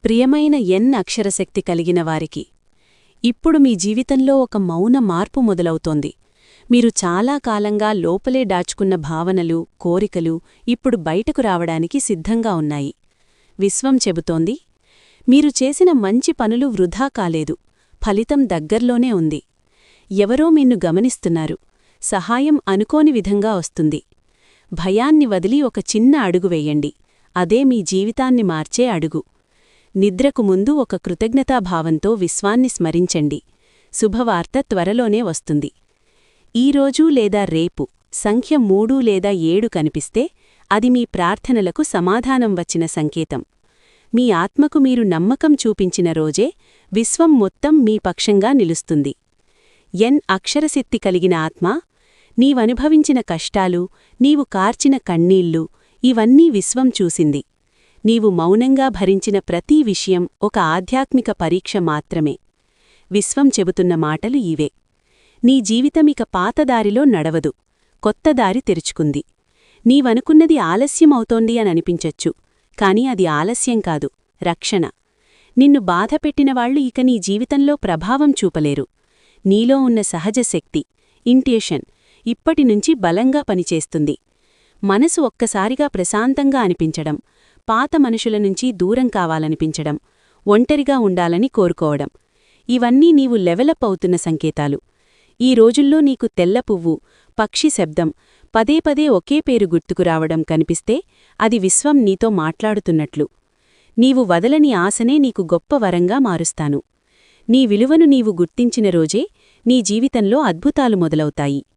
ప్రియమైన అక్షరశక్తి కలిగిన వారికి ఇప్పుడు మీ జీవితంలో ఒక మౌన మార్పు మొదలవుతోంది. మీరు చాలా కాలంగా లోపలే దాచుకున్న భావనలు, కోరికలు ఇప్పుడు బయటకు రావడానికి సిద్ధంగా ఉన్నాయి. విశ్వం చెబుతోంది, మీరు చేసిన మంచి పనులు వృధా కాలేదు, ఫలితం దగ్గర్లోనే ఉంది. ఎవరో నిన్ను గమనిస్తున్నారు, సహాయం అనుకోని విధంగా వస్తుంది. భయాన్ని వదిలి ఒక చిన్న అడుగు వెయ్యండి, అదే మీ జీవితాన్ని మార్చే అడుగు. నిద్రకు ముందు ఒక కృతజ్ఞతాభావంతో విశ్వాన్ని స్మరించండి. శుభవార్త త్వరలోనే వస్తుంది. ఈరోజు లేదా రేపు సంఖ్య 3 లేదా 7 కనిపిస్తే అది మీ ప్రార్థనలకు సమాధానం వచ్చిన సంకేతం. మీ ఆత్మకు మీరు నమ్మకం చూపించిన రోజే విశ్వం మొత్తం మీ పక్షంగా నిలుస్తుంది. అక్షరశక్తి కలిగిన ఆత్మ, నీవనుభవించిన కష్టాలు, నీవు కార్చిన కన్నీళ్లు, ఇవన్నీ విశ్వం చూసింది. నీవు మౌనంగా భరించిన ప్రతి విషయం ఒక ఆధ్యాత్మిక పరీక్ష మాత్రమే. విశ్వం చెబుతున్న మాటలు ఇవే. నీ జీవితమిక పాతదారిలో నడవదు, కొత్తదారి తెరుచుకుంది. నీవనుకున్నది ఆలస్యమవుతోంది అననిపించొచ్చు, కాని అది ఆలస్యం కాదు, రక్షణ. నిన్ను బాధపెట్టినవాళ్లు ఇక నీ జీవితంలో ప్రభావం చూపలేరు. నీలో ఉన్న సహజ శక్తి, ఇంట్యూషన్ ఇప్పటినుంచి బలంగా పనిచేస్తుంది. మనసు ఒక్కసారిగా ప్రశాంతంగా అనిపించడం, పాత మనుషుల నుంచి దూరం కావాలనిపించడం, ఒంటరిగా ఉండాలని కోరుకోవడం, ఇవన్నీ నీవు లెవెలప్ అవుతున్న సంకేతాలు. ఈ రోజుల్లో నీకు తెల్ల పువ్వు, పక్షి శబ్దం, పదే పదే ఒకే పేరు గుర్తుకురావడం కనిపిస్తే అది విశ్వం నీతో మాట్లాడుతున్నట్లు. నీవు వదలని ఆశనే నీకు గొప్ప వరంగా మారుస్తాను. నీ విలువను నీవు గుర్తించిన రోజే నీ జీవితంలో అద్భుతాలు మొదలవుతాయి.